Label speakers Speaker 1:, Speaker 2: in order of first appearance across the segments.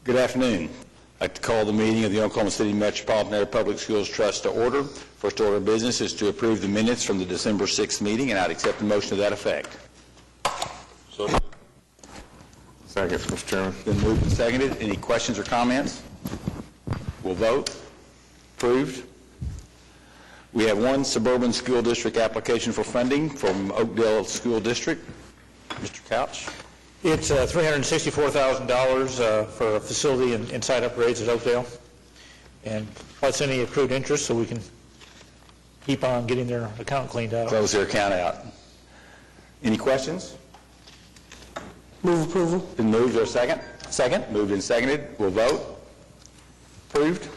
Speaker 1: Good afternoon. I'd like to call the meeting of the Oklahoma City Metropolitan Area Public Schools Trust to order. First order of business is to approve the minutes from the December 6th meeting, and I'd accept a motion to that effect.
Speaker 2: So second, Mr. Chairman.
Speaker 1: Been moved and seconded. Any questions or comments? We'll vote. Approved. We have one suburban school district application for funding from Oakdale School District. Mr. Couch.
Speaker 3: It's $364,000 for a facility and site upgrades at Oakdale, and plus any accrued interest, so we can keep on getting their account cleaned out.
Speaker 1: Close their account out. Any questions?
Speaker 4: Move approval.
Speaker 1: Been moved or second? Second. Moved and seconded. We'll vote. Approved.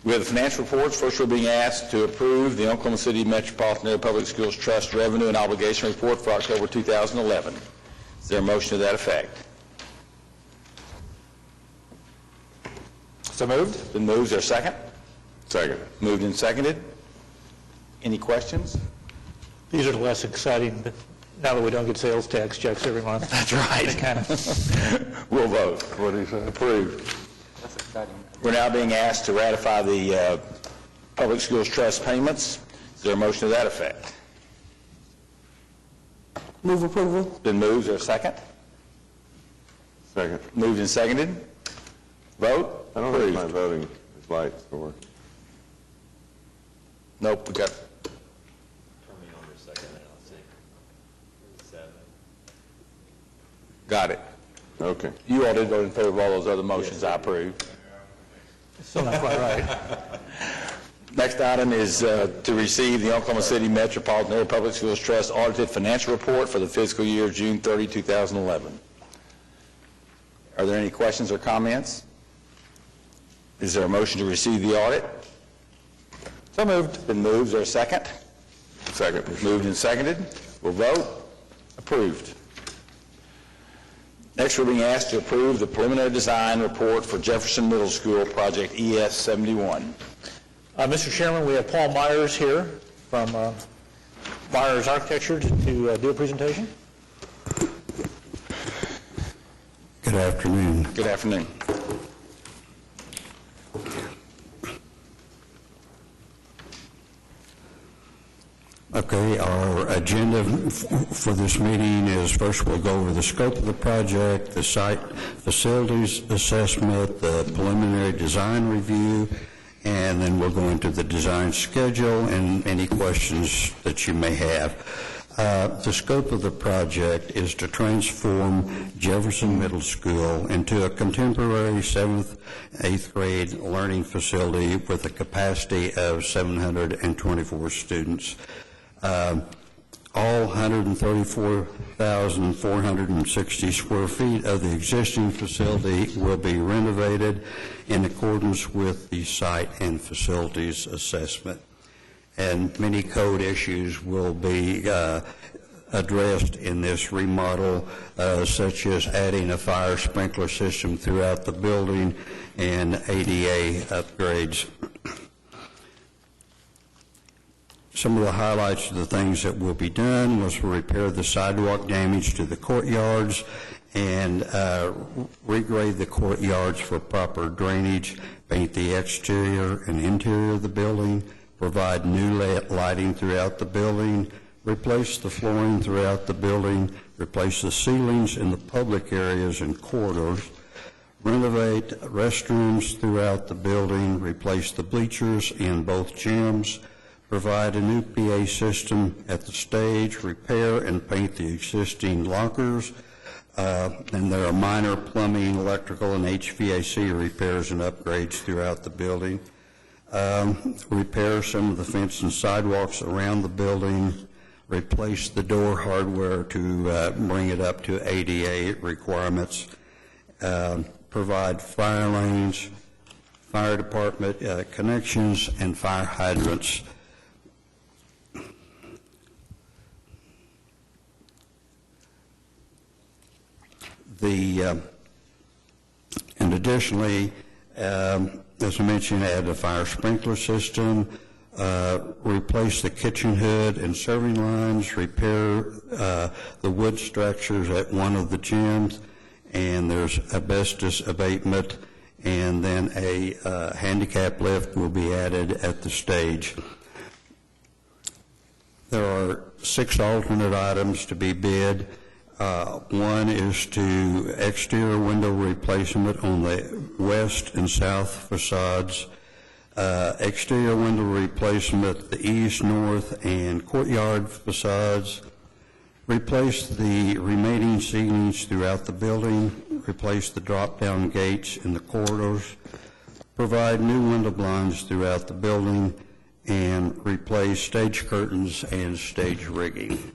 Speaker 1: We have the financial reports. First, we're being asked to approve the Oklahoma City Metropolitan Area Public Schools Trust Revenue and Obligation Report for October 2011. Is there a motion to that effect?
Speaker 3: So moved.
Speaker 1: Been moved. Is there a second?
Speaker 2: Second.
Speaker 1: Moved and seconded. Any questions?
Speaker 3: These are the less exciting, but now that we don't get sales tax checks every month.
Speaker 1: That's right.
Speaker 3: Kind of.
Speaker 1: We'll vote.
Speaker 2: What do you say?
Speaker 1: Approved.
Speaker 3: That's exciting.
Speaker 1: We're now being asked to ratify the Public Schools Trust payments. Is there a motion to that effect?
Speaker 4: Move approval.
Speaker 1: Been moved. Is there a second?
Speaker 2: Second.
Speaker 1: Moved and seconded. Vote.
Speaker 2: I don't think my voting is lights for.
Speaker 1: Nope. We got.
Speaker 5: Turn me on for a second, and I'll see. 7.
Speaker 1: Got it.
Speaker 2: Okay.
Speaker 1: You all did vote in favor of all those other motions I approved.
Speaker 3: Still not quite right.
Speaker 1: Next item is to receive the Oklahoma City Metropolitan Area Public Schools Trust audited financial report for the fiscal year June 30, 2011. Are there any questions or comments? Is there a motion to receive the audit?
Speaker 3: So moved.
Speaker 1: Been moved. Is there a second?
Speaker 2: Second.
Speaker 1: Moved and seconded. We'll vote. Approved. Next, we're being asked to approve the preliminary design report for Jefferson Middle School, Project ES 71.
Speaker 3: Mr. Chairman, we have Paul Myers here from Myers Architecture to do a presentation.
Speaker 6: Good afternoon.
Speaker 1: Good afternoon.
Speaker 6: Okay, our agenda for this meeting is first we'll go over the scope of the project, the site facilities assessment, the preliminary design review, and then we'll go into the design schedule and any questions that you may have. The scope of the project is to transform Jefferson Middle School into a contemporary 7th, 8th grade learning facility with a capacity of 724 students. All 134,460 square feet of the existing facility will be renovated in accordance with the site and facilities assessment. And many code issues will be addressed in this remodel, such as adding a fire sprinkler system throughout the building and ADA upgrades. Some of the highlights of the things that will be done was to repair the sidewalk damage to the courtyards and regrade the courtyards for proper drainage, paint the exterior and interior of the building, provide new lighting throughout the building, replace the flooring throughout the building, replace the ceilings in the public areas and corridors, renovate restrooms throughout the building, replace the bleachers in both gyms, provide a new PA system at the stage, repair and paint the existing lockers, and there are minor plumbing, electrical, and HVAC repairs and upgrades throughout the building. Repair some of the fence and sidewalks around the building, replace the door hardware to bring it up to ADA requirements, provide fire lanes, fire department connections, and fire hydrants. And additionally, as I mentioned, add a fire sprinkler system, replace the kitchen hood and serving lines, repair the wood structures at one of the gyms, and there's asbestos abatement, and then a handicap lift will be added at the stage. There are 6 alternate items to be bid. One is to exterior window replacement on the west and south facades, exterior window replacement the east, north, and courtyard facades, replace the remaining ceilings throughout the building, replace the drop-down gates in the corridors, provide new window blinds throughout the building, and replace stage curtains and stage rigging.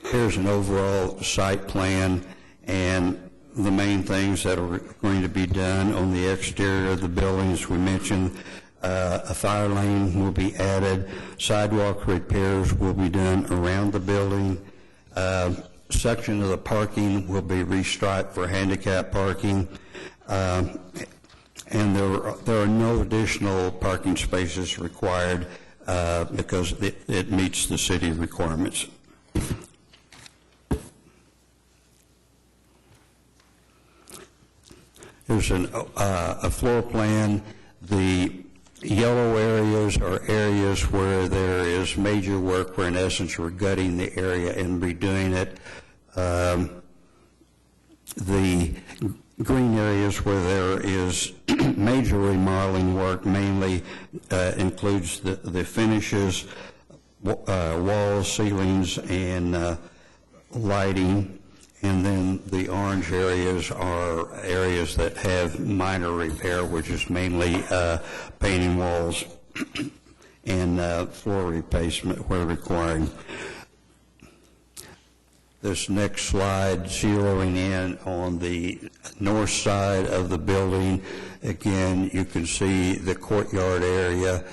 Speaker 6: Here's an overall site plan and the main things that are going to be done on the exterior of the buildings. We mentioned a fire lane will be added, sidewalk repairs will be done around the building, section of the parking will be restriped for handicap parking, and there are no additional parking spaces required because it meets the city requirements. There's a floor plan. The yellow areas are areas where there is major work, where in essence we're gutting the area and redoing it. The green areas where there is major remodeling work mainly includes the finishes, walls, ceilings, and lighting. And then the orange areas are areas that have minor repair, which is mainly painting walls and floor replacement where required. This next slide, zeroing in on the north side of the building, again, you can see the courtyard area.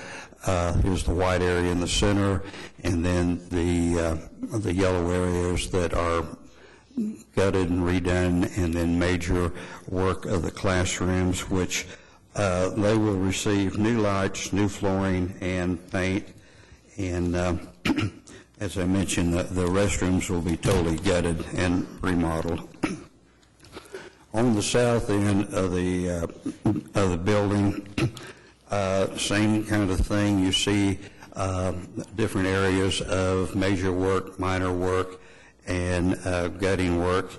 Speaker 6: Here's the white area in the center, and then the yellow areas that are gutted and redone, and then major work of the classrooms, which they will receive new lights, new flooring, and paint. And as I mentioned, the restrooms will be totally gutted and remodeled. On the south end of the building, same kind of thing. You see different areas of major work, minor work, and gutting work.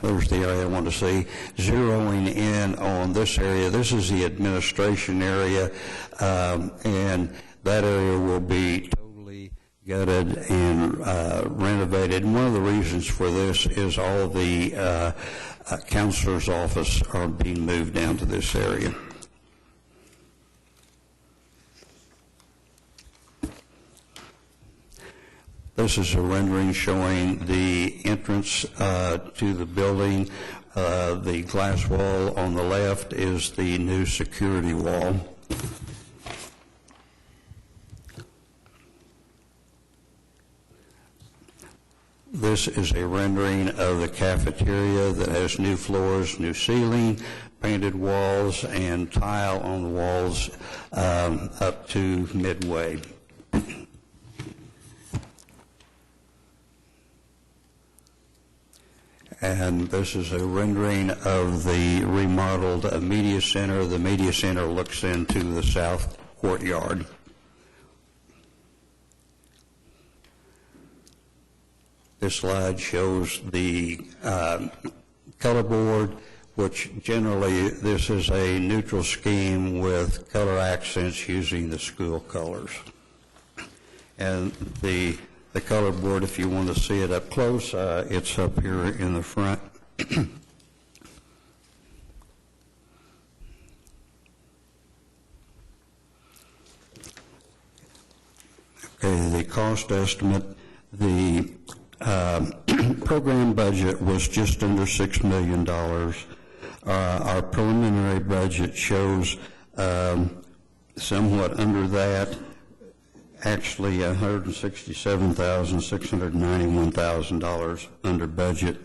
Speaker 6: There's the area I want to see. Zeroing in on this area, this is the administration area, and that area will be totally gutted and renovated. And one of the reasons for this is all the counselor's office are being moved down to this area. This is a rendering showing the entrance to the building. The glass wall on the left is the new security wall. This is a rendering of the cafeteria that has new floors, new ceiling, painted walls, and tile on the walls up to midway. And this is a rendering of the remodeled media center. The media center looks into the south courtyard. This slide shows the color board, which generally this is a neutral scheme with color accents using the school colors. And the color board, if you want to see it up close, it's up here in the front. Okay, the cost estimate, the program budget was just under $6 million. Our preliminary budget shows somewhat under that. Actually, $167,691,000 under budget.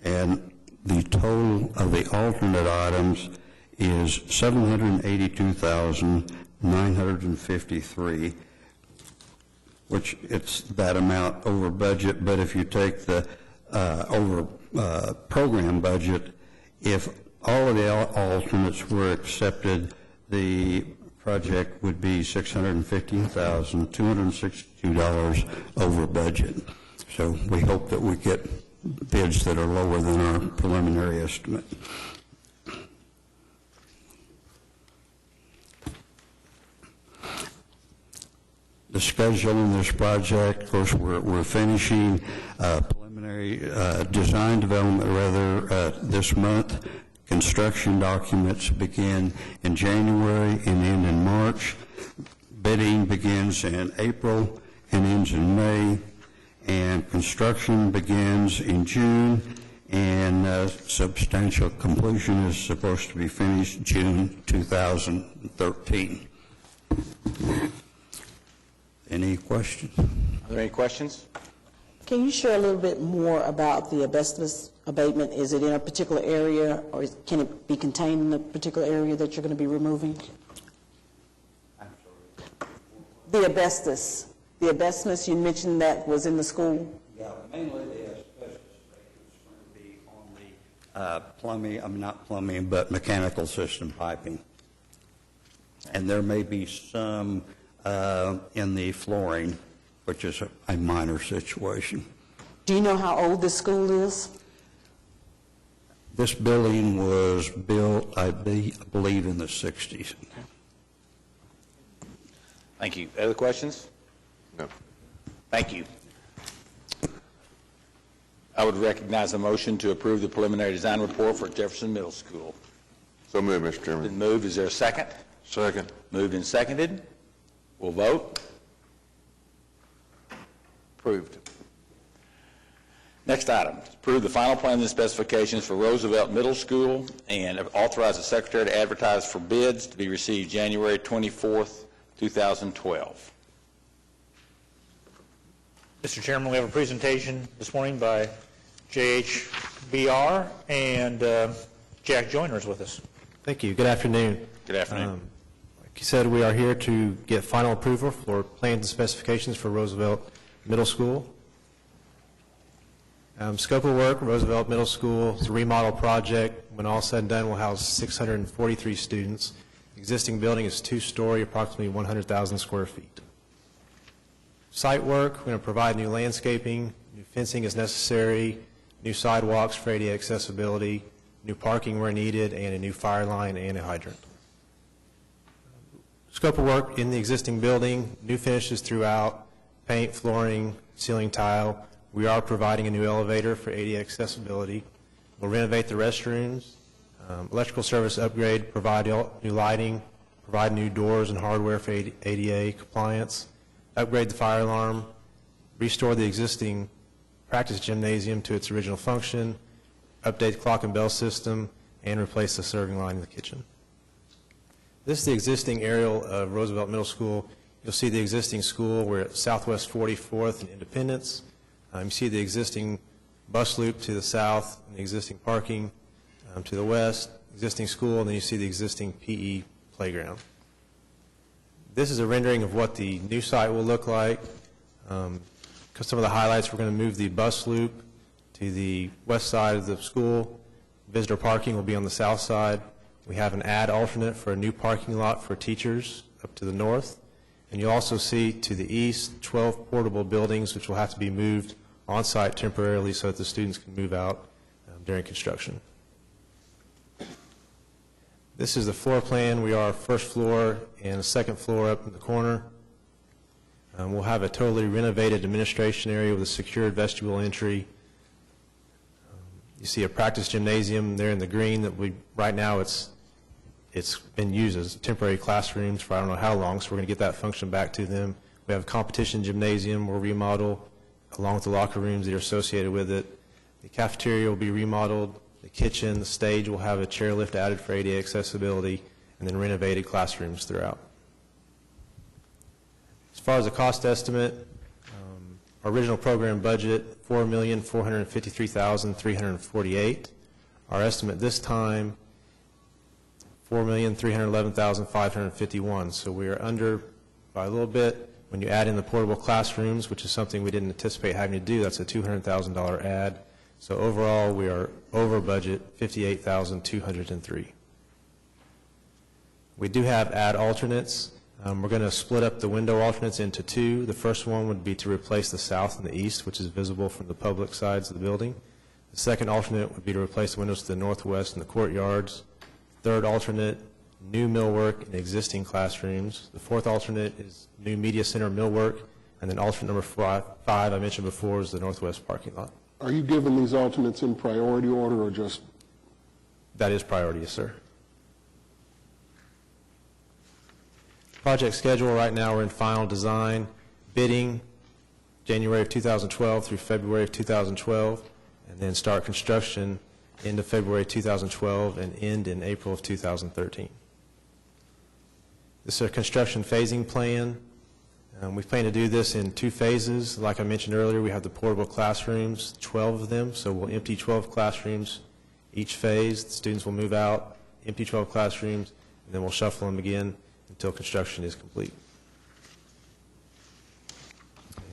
Speaker 6: And the total of the alternate items is $782,953, which it's that amount over budget, but if you take the over program budget, if all of the alternates were accepted, the project would be $615,262 over budget. So we hope that we get bids that are lower than our preliminary estimate. The schedule in this project, of course, we're finishing preliminary design development this month. Construction documents begin in January and end in March. Bidding begins in April and ends in May. And construction begins in June, and substantial completion is supposed to be finished June 2013. Any questions?
Speaker 1: Are there any questions?
Speaker 4: Can you share a little bit more about the asbestos abatement? Is it in a particular area, or can it be contained in a particular area that you're going to be removing?
Speaker 6: I'm sorry.
Speaker 4: The asbestos. The asbestos, you mentioned that was in the school?
Speaker 6: Yeah, mainly the asbestos is going to be on the plumbing, not plumbing, but mechanical system piping. And there may be some in the flooring, which is a minor situation.
Speaker 4: Do you know how old this school is?
Speaker 6: This building was built, I believe, in the 60s.
Speaker 1: Thank you. Other questions?
Speaker 2: No.
Speaker 1: Thank you. I would recognize a motion to approve the preliminary design report for Jefferson Middle School.
Speaker 2: So moved, Mr. Chairman.
Speaker 1: Been moved. Is there a second?
Speaker 2: Second.
Speaker 1: Moved and seconded. We'll vote. Approved. Next item, approve the final plans and specifications for Roosevelt Middle School and authorize the secretary to advertise for bids to be received January 24th, 2012.
Speaker 3: Mr. Chairman, we have a presentation this morning by JHBR, and Jack Joyner is with us.
Speaker 7: Thank you. Good afternoon.
Speaker 1: Good afternoon.
Speaker 7: Like you said, we are here to get final approval for plans and specifications for Roosevelt Middle School. Scope of work, Roosevelt Middle School is a remodel project. When all said and done, will house 643 students. The existing building is two-story, approximately 100,000 square feet. Site work, we're going to provide new landscaping, new fencing as necessary, new sidewalks for ADA accessibility, new parking where needed, and a new fire line and a hydrant. Scope of work in the existing building, new finishes throughout, paint, flooring, ceiling tile. We are providing a new elevator for ADA accessibility. We'll renovate the restrooms, electrical service upgrade, provide new lighting, provide new doors and hardware for ADA compliance, upgrade the fire alarm, restore the existing practice gymnasium to its original function, update the clock and bell system, and replace the serving line in the kitchen. This is the existing aerial of Roosevelt Middle School. You'll see the existing school. We're at Southwest 44th and Independence. You see the existing bus loop to the south and the existing parking to the west, existing school, and then you see the existing PE playground. This is a rendering of what the new site will look like. Because some of the highlights, we're going to move the bus loop to the west side of the school. Visitor parking will be on the south side. We have an add alternate for a new parking lot for teachers up to the north. And you'll also see to the east 12 portable buildings which will have to be moved on site temporarily so that the students can move out during construction. This is the floor plan. We are first floor and a second floor up in the corner. We'll have a totally renovated administration area with a secured vestibule entry. You see a practice gymnasium there in the green that right now it's been used as temporary classrooms for I don't know how long, so we're going to get that function back to them. We have a competition gymnasium we'll remodel along with the locker rooms that are associated with it. The cafeteria will be remodeled. The kitchen, the stage will have a chairlift added for ADA accessibility, and then renovated classrooms throughout. As far as the cost estimate, our original program budget, $4,453,348. Our estimate this time, $4,311,551. So we are under by a little bit. When you add in the portable classrooms, which is something we didn't anticipate having to do, that's a $200,000 add. So overall, we are over budget, $58,203. We do have add alternates. We're going to split up the window alternates into two. The first one would be to replace the south and the east, which is visible from the public sides of the building. The second alternate would be to replace the windows to the northwest and the courtyards. Third alternate, new millwork in existing classrooms. The fourth alternate is new media center millwork. And then alternate number five I mentioned before is the northwest parking lot.
Speaker 8: Are you giving these alternates in priority order or just?
Speaker 7: That is priority, yes, sir. Project schedule right now, we're in final design, bidding January of 2012 through February of 2012, and then start construction into February 2012 and end in April of 2013. This is a construction phasing plan. We plan to do this in two phases. Like I mentioned earlier, we have the portable classrooms, 12 of them, so we'll empty 12 classrooms each phase. The students will move out, empty 12 classrooms, and then we'll shuffle them again until construction is complete.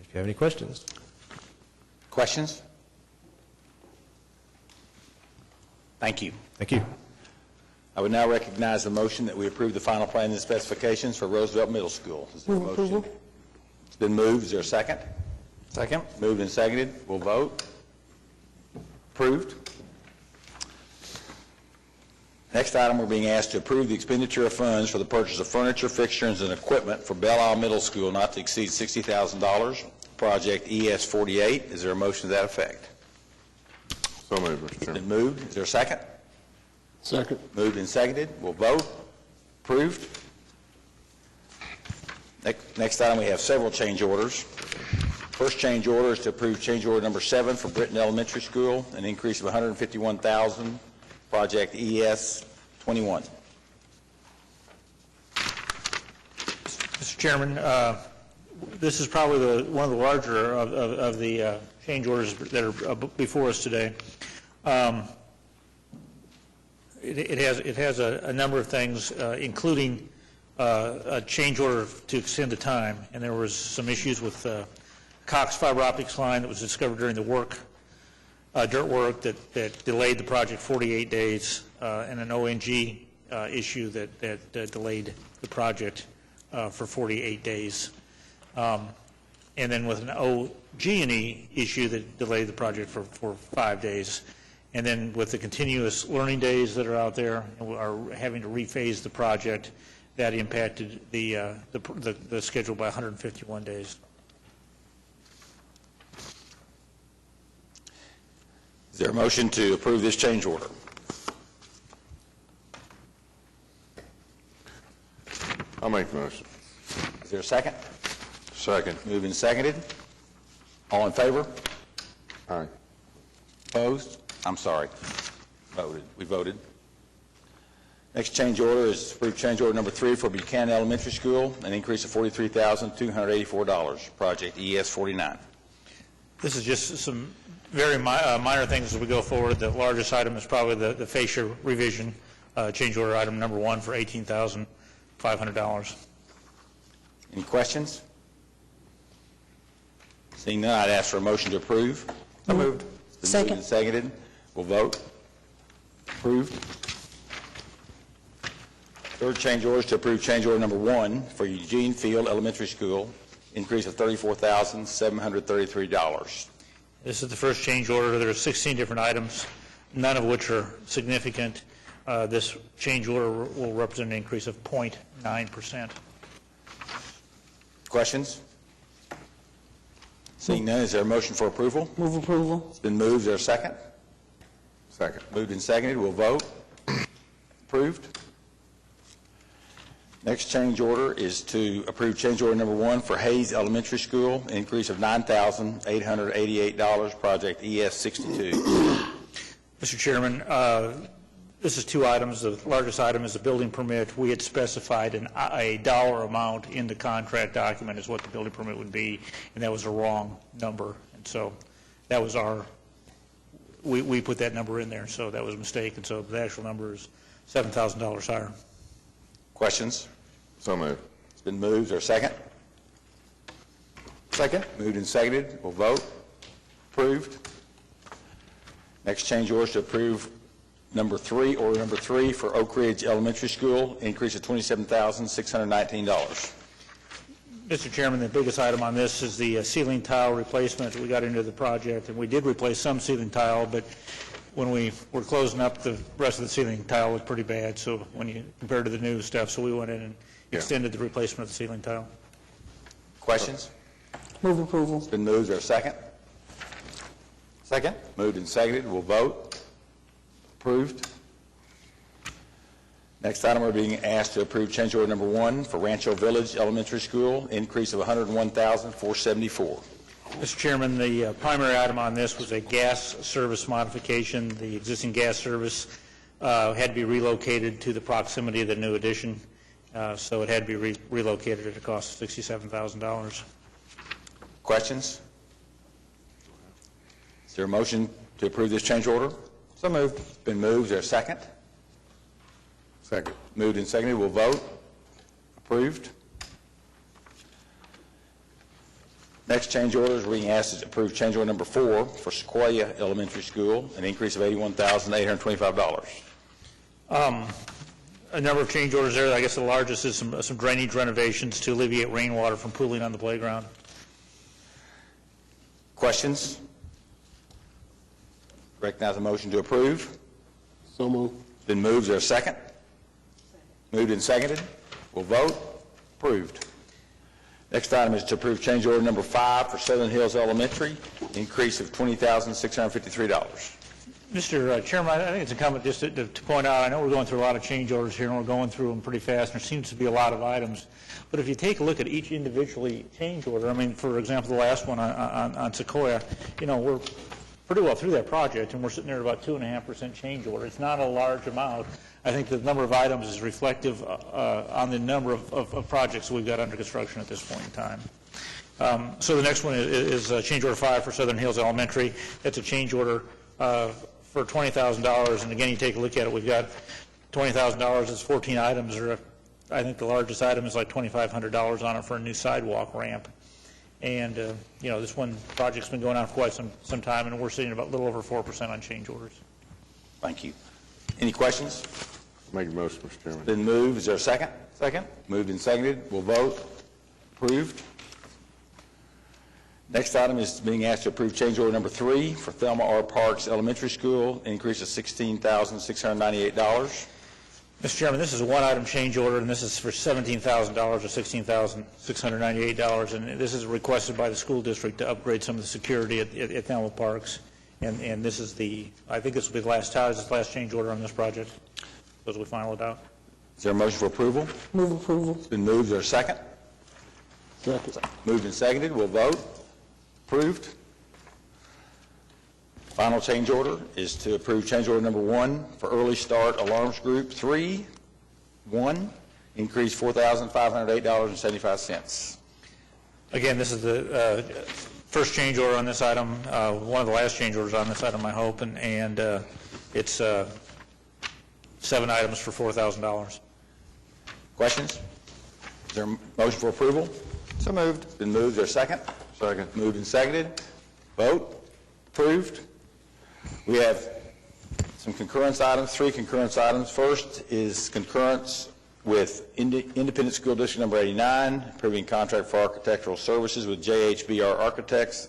Speaker 7: If you have any questions.
Speaker 1: Questions? Thank you.
Speaker 7: Thank you.
Speaker 1: I would now recognize the motion that we approve the final plan and specifications for Roosevelt Middle School. Is there a
Speaker 4: Move
Speaker 1: motion?
Speaker 4: approval.
Speaker 1: It's been moved. Is there a second? Second. Moved and seconded. We'll vote. Approved. Next item, we're being asked to approve the expenditure of funds for the purchase of furniture, fixtures, and equipment for Belle Isle Middle School not to exceed $60,000, project ES 48. Is there a motion to that effect?
Speaker 2: So moved, Mr.
Speaker 1: It's
Speaker 2: Chairman.
Speaker 1: been moved. Is there a second?
Speaker 8: Second.
Speaker 1: Moved and seconded. We'll vote. Approved. Next item, we have several change orders. First change order is to approve change order number 7 for Britton Elementary School, an increase of $151,000, project ES 21.
Speaker 3: Mr. Chairman, this is probably one of the larger of the change orders that are before us today. It has a number of things, including a change order to extend the time, and there was some issues with Cox fiber optics line that was discovered during the dirt work that delayed the project 48 days, and an ONG issue that delayed the project for 48 days. And then with an OG&E issue that delayed the project for 5 days. And then with the continuous learning days that are out there, and we are having to rephase the project, that impacted the schedule by 151 days.
Speaker 1: Is there a motion to approve this change order?
Speaker 2: I'll make the motion.
Speaker 1: Is there a second?
Speaker 2: Second.
Speaker 1: Moved and seconded. All in favor?
Speaker 2: Aye.
Speaker 1: Opposed? I'm sorry. Voted. We voted. Next change order is approve change order number 3 for Buchanan Elementary School, an increase of $43,284, project ES 49.
Speaker 3: This is just some very minor things as we go forward. The largest item is probably the fascia revision, change order item number 1 for $18,500.
Speaker 1: Any questions? Seeing none, I'd ask for a motion to approve.
Speaker 4: So moved.
Speaker 1: It's been
Speaker 4: Second.
Speaker 1: moved and seconded. We'll vote. Approved. Third change order is to approve change order number 1 for Eugene Field Elementary School, increase of $34,733.
Speaker 3: This is the first change order. There are 16 different items, none of which are significant. This change order will represent an increase of 0.9%.
Speaker 1: Questions? Seeing none, is there a motion for approval?
Speaker 4: Move approval.
Speaker 1: It's been moved. Is there a second?
Speaker 2: Second.
Speaker 1: Moved and seconded. We'll vote. Approved. Next change order is to approve change order number 1 for Hayes Elementary School, an increase of $9,888, project ES 62.
Speaker 3: Mr. Chairman, this is 2 items. The largest item is a building permit. We had specified a dollar amount in the contract document as what the building permit would be, and that was a wrong number. And so that was we put that number in there, so that was a mistake, and so the actual number is $7,000 higher.
Speaker 1: Questions?
Speaker 2: So moved.
Speaker 1: It's been moved. Is there a second? Second. Moved and seconded. We'll vote. Approved. Next change order is to approve order number 3 for Oak Ridge Elementary School, increase of $27,619.
Speaker 3: Mr. Chairman, the biggest item on this is the ceiling tile replacement that we got into the project, and we did replace some ceiling tile, but when we were closing up, the rest of the ceiling tile was pretty bad, so when you compare to the new stuff, so we went in and extended the replacement of the ceiling tile.
Speaker 1: Questions?
Speaker 4: Move approval.
Speaker 1: It's been moved. Is there a second? Second. Moved and seconded. We'll vote. Approved. Next item, we're being asked to approve change order number 1 for Rancho Village Elementary School, increase of $101,474.
Speaker 3: Mr. Chairman, the primary item on this was a gas service modification. The existing gas service had to be relocated to the proximity of the new addition, so it had to be relocated at a cost of $67,000.
Speaker 1: Questions? Is there a motion to approve this change order? So moved. It's been moved. Is there a second?
Speaker 2: Second.
Speaker 1: Moved and seconded. We'll vote. Approved. Next change order is being asked to approve change order number 4 for Sequoia Elementary School, an increase of $81,825.
Speaker 3: A number of change orders there. I guess the largest is some drainage renovations to alleviate rainwater from pooling on the playground.
Speaker 1: Questions? Recognize a motion to approve.
Speaker 8: So moved.
Speaker 1: It's been moved. Is there a second? Moved and seconded. We'll vote. Approved. Next item is to approve change order number 5 for Southern Hills Elementary, increase of $20,653.
Speaker 3: Mr. Chairman, I think it's incumbent just to point out, I know we're going through a lot of change orders here, and we're going through them pretty fast, and there seems to be a lot of items. But if you take a look at each individually change order, I mean, for example, the last one on Sequoia, we're pretty well through that project, and we're sitting there at about 2.5% change order. It's not a large amount. I think the number of items is reflective on the number of projects we've got under construction at this point in time. So the next one is change order 5 for Southern Hills Elementary. That's a change order for $20,000, and again, you take a look at it, we've got $20,000, it's 14 items, or I think the largest item is like $2,500 on it for a new sidewalk ramp. And, this one project's been going on for quite some time, and we're sitting about a little over 4% on change orders.
Speaker 1: Thank you. Any questions?
Speaker 2: Make a motion, Mr. Chairman.
Speaker 1: Been moved. Is there a second? Second. Moved and seconded. We'll vote. Approved. Next item is being asked to approve change order number 3 for Thelma R. Parks Elementary School, increase of $16,698.
Speaker 3: Mr. Chairman, this is a one-item change order, and this is for $17,000 or $16,698, and this is requested by the school district to upgrade some of the security at Thelma Parks. And this is I think this will be the last change order on this project, as we final it out.
Speaker 1: Is there a motion for approval?
Speaker 4: Move approval.
Speaker 1: It's been moved. Is there a second?
Speaker 8: Second.
Speaker 1: Moved and seconded. We'll vote. Approved. Final change order is to approve change order number 1 for Early Start Alarms Group 3-1, increase $4,508.75.
Speaker 3: Again, this is the first change order on this item, one of the last change orders on this item, I hope, and it's 7 items for $4,000.
Speaker 1: Questions? Is there a motion for approval? So moved. It's been moved. Is there a second?
Speaker 2: Second.
Speaker 1: Moved and seconded. Vote. Approved. We have some concurrence items, 3 concurrence items. First is concurrence with Independent School District number 89, approving contract for architectural services with JHBR Architects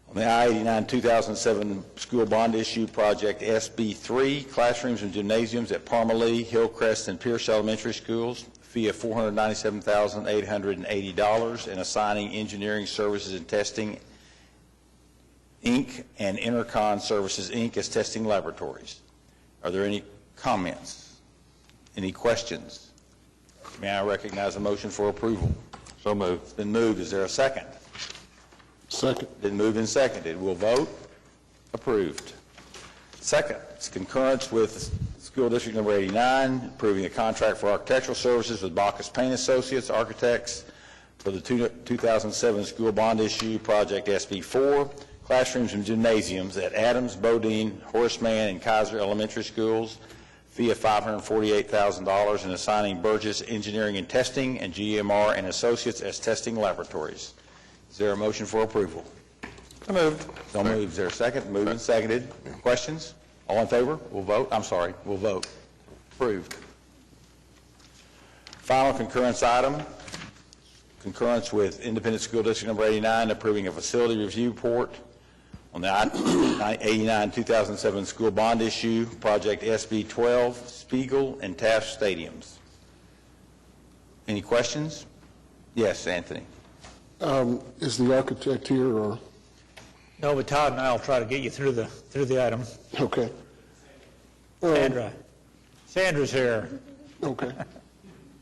Speaker 1: on the I-89 2007 school bond issue project SB3, classrooms and gymnasiums at Parmalee, Hillcrest, and Pierce Elementary Schools, fee of $497,880, and assigning engineering services and testing Inc. and Intercon Services Inc. as testing laboratories. Are there any comments? Any questions? May I recognize a motion for approval?
Speaker 2: So moved.
Speaker 1: It's been moved. Is there a second?
Speaker 8: Second.
Speaker 1: Been moved and seconded. We'll vote. Approved. Second, it's concurrence with School District number 89, approving a contract for architectural services with Bacchus Payne Associates Architects for the 2007 school bond issue project SB4, classrooms and gymnasiums at Adams, Bodine, Horace Mann, and Kaiser Elementary Schools, fee of $548,000, and assigning Burgess Engineering and Testing and GMR and Associates as testing laboratories. Is there a motion for approval?
Speaker 2: So moved.
Speaker 1: So moved. Is there a second? Moved and seconded. Questions? All in favor? We'll vote. We'll vote. Approved. Final concurrence item, concurrence with Independent School District Number 89, approving a facility review report on the 89-2007 school bond issue, Project SB 12, Spiegel and Taft Stadiums. Any questions? Yes, Anthony.
Speaker 8: Is the architect here, or?
Speaker 3: No, but Todd and I will try to get you through the item.
Speaker 8: Okay.
Speaker 3: Sandra's here.
Speaker 8: Okay.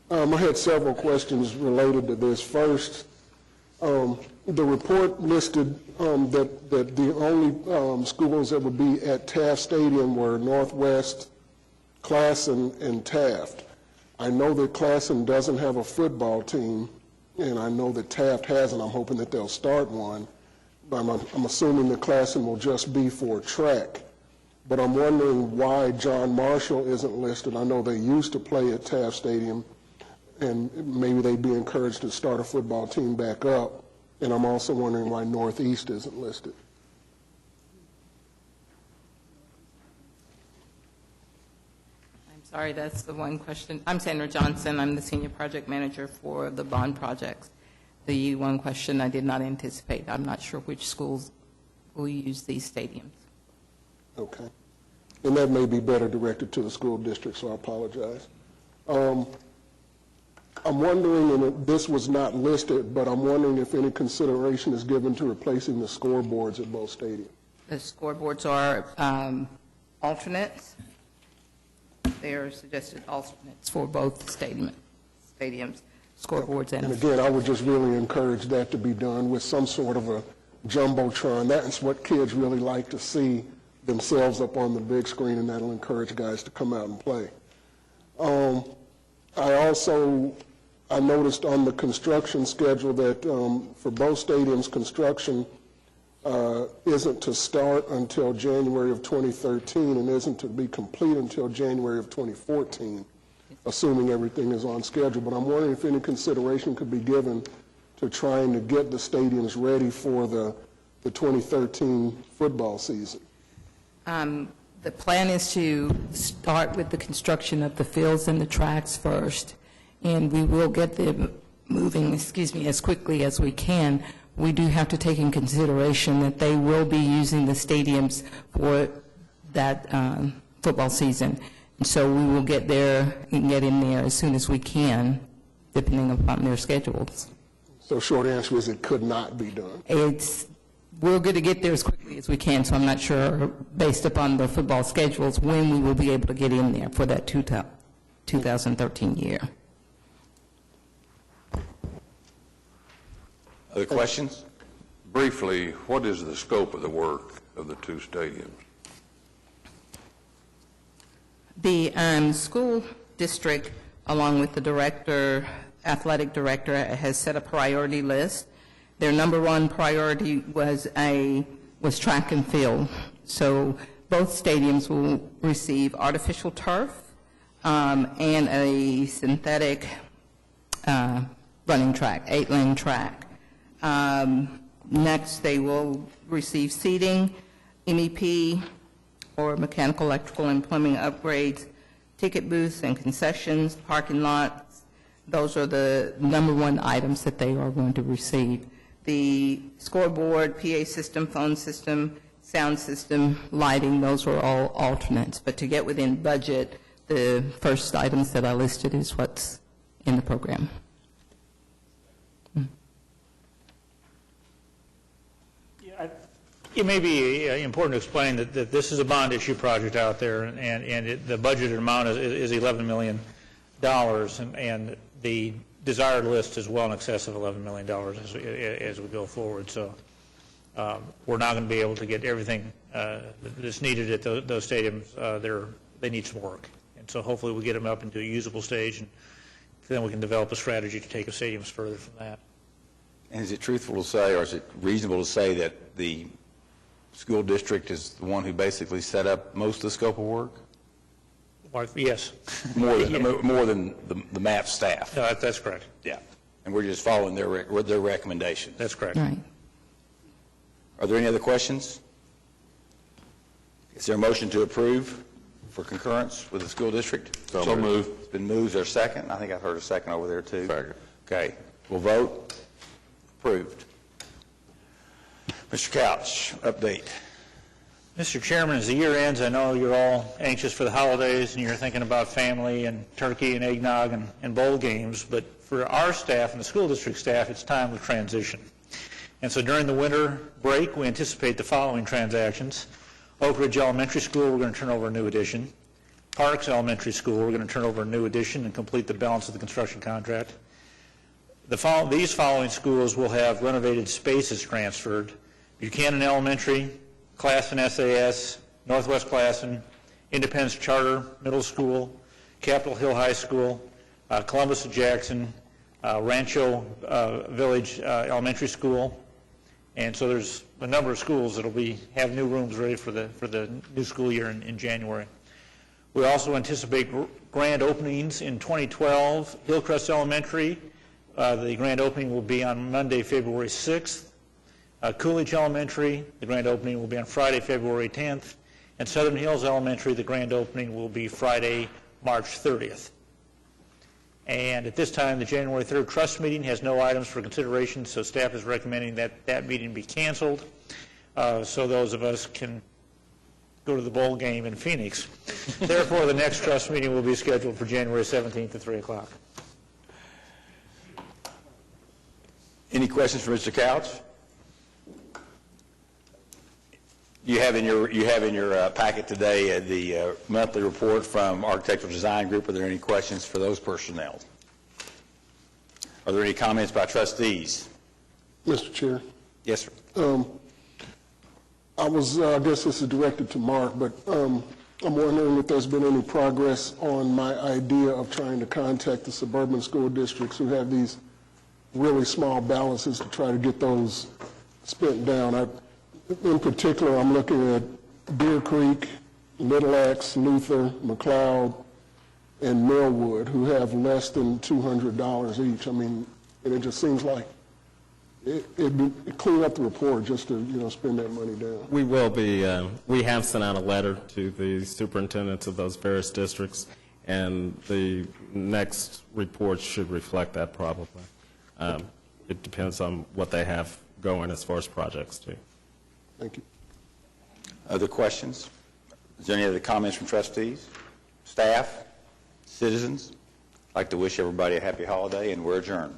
Speaker 8: I had several questions related to this. First, the report listed that the only schools that would be at Taft Stadium were Northwest, Classen, and Taft. I know that Classen doesn't have a football team, and I know that Taft has, and I'm hoping that they'll start one. But I'm assuming that Classen will just be for track. But I'm wondering why John Marshall isn't listed. I know they used to play at Taft Stadium, and maybe they'd be encouraged to start a football team back up. And I'm also wondering why Northeast isn't listed.
Speaker 9: I'm sorry, that's the one question. I'm Sandra Johnson. I'm the Senior Project Manager for the bond projects. The one question I did not anticipate. I'm not sure which schools will use these stadiums.
Speaker 8: Okay. And that may be better directed to the school district, so I apologize. I'm wondering, and this was not listed, but I'm wondering if any consideration is given to replacing the scoreboards at both stadiums.
Speaker 9: The scoreboards are alternates. They are suggested alternates for both stadiums, scoreboards
Speaker 8: And again, I would just really encourage that to be done with some sort of a jumbotron. That's what kids really like to see themselves up on the big screen, and that'll encourage guys to come out and play. I noticed on the construction schedule that for both stadiums, construction isn't to start until January of 2013 and isn't to be complete until January of 2014, assuming everything is on schedule. But I'm wondering if any consideration could be given to trying to get the stadiums ready for the 2013 football season.
Speaker 9: The plan is to start with the construction of the fields and the tracks first, and we will get them moving, as quickly as we can. We do have to take in consideration that they will be using the stadiums for that football season. And so we will get there and get in there as soon as we can, depending upon their schedules.
Speaker 8: So short answer is it could not be done.
Speaker 9: We're going to get there as quickly as we can, so I'm not sure, based upon the football schedules, when we will be able to get in there for that 2013 year.
Speaker 1: Other questions?
Speaker 10: Briefly, what is the scope of the work of the two stadiums?
Speaker 9: The school district, along with the director, athletic director, has set a priority list. Their number one priority was track and field. So both stadiums will receive artificial turf and a synthetic running track, 8-lane track. Next, they will receive seating, MEP, or mechanical, electrical, and plumbing upgrades, ticket booths and concessions, parking lots. Those are the number one items that they are going to receive. The scoreboard, PA system, phone system, sound system, lighting, those are all alternates. But to get within budget, the first items that I listed is what's in the program.
Speaker 3: It may be important to explain that this is a bond issue project out there, and the budgeted amount is $11 million, and the desired list is well in excess of $11 million as we go forward. So we're not going to be able to get everything that's needed at those stadiums. They need some work. And so hopefully we get them up into a usable stage, and then we can develop a strategy to take the stadiums further from that.
Speaker 1: And is it truthful to say, or is it reasonable to say that the school district is the one who basically set up most of the scope of work?
Speaker 3: Yes.
Speaker 1: More than the MAP staff?
Speaker 3: No, that's correct.
Speaker 1: Yeah. And we're just following their recommendation.
Speaker 3: That's correct.
Speaker 9: Right.
Speaker 1: Are there any other questions? Is there a motion to approve for concurrence with the school district?
Speaker 2: So moved.
Speaker 1: It's been moved. Is there a second? I think I've heard a second over there, too.
Speaker 2: Second.
Speaker 1: Okay. We'll vote. Approved. Mr. Couch, update.
Speaker 3: Mr. Chairman, as the year ends, I know you're all anxious for the holidays and you're thinking about family and turkey and eggnog and bowl games, but for our staff and the school district staff, it's time of transition. And so during the winter break, we anticipate the following transactions. Oak Ridge Elementary School, we're going to turn over a new addition. Parks Elementary School, we're going to turn over a new addition and complete the balance of the construction contract. These following schools will have renovated spaces transferred. Buchanan Elementary, Classen SAS, Northwest Classen, Independence Charter Middle School, Capitol Hill High School, Columbus and Jackson, Rancho Village Elementary School, and so there's a number of schools that'll have new rooms ready for the new school year in January. We also anticipate grand openings in 2012. Hillcrest Elementary, the grand opening will be on Monday, February 6th. Coolidge Elementary, the grand opening will be on Friday, February 10th. And Southern Hills Elementary, the grand opening will be Friday, March 30th. And at this time, the January 3rd trust meeting has no items for consideration, so staff is recommending that meeting be canceled so those of us can go to the bowl game in Phoenix. Therefore, the next trust meeting will be scheduled for January 17th at 3 o'clock.
Speaker 1: Any questions for Mr. Couch? You have in your packet today the monthly report from Architectural Design Group. Are there any questions for those personnel? Are there any comments by trustees?
Speaker 8: Mr. Chair.
Speaker 1: Yes, sir.
Speaker 8: I guess this is directed to Mark, but I'm wondering if there's been any progress on my idea of trying to contact the suburban school districts who have these really small balances to try to get those spent down. In particular, I'm looking at Deer Creek, Little Axe, Luther, McLeod, and Millwood, who have less than $200 each. I mean, and it just seems like it'd clean up the report just to, spend that money down.
Speaker 11: We will be, we have sent out a letter to the superintendents of those various districts, and the next report should reflect that probably. It depends on what they have going as far as projects too.
Speaker 8: Thank you.
Speaker 1: Other questions? Is there any other comments from trustees, staff, citizens? I'd like to wish everybody a happy holiday, and we're adjourned.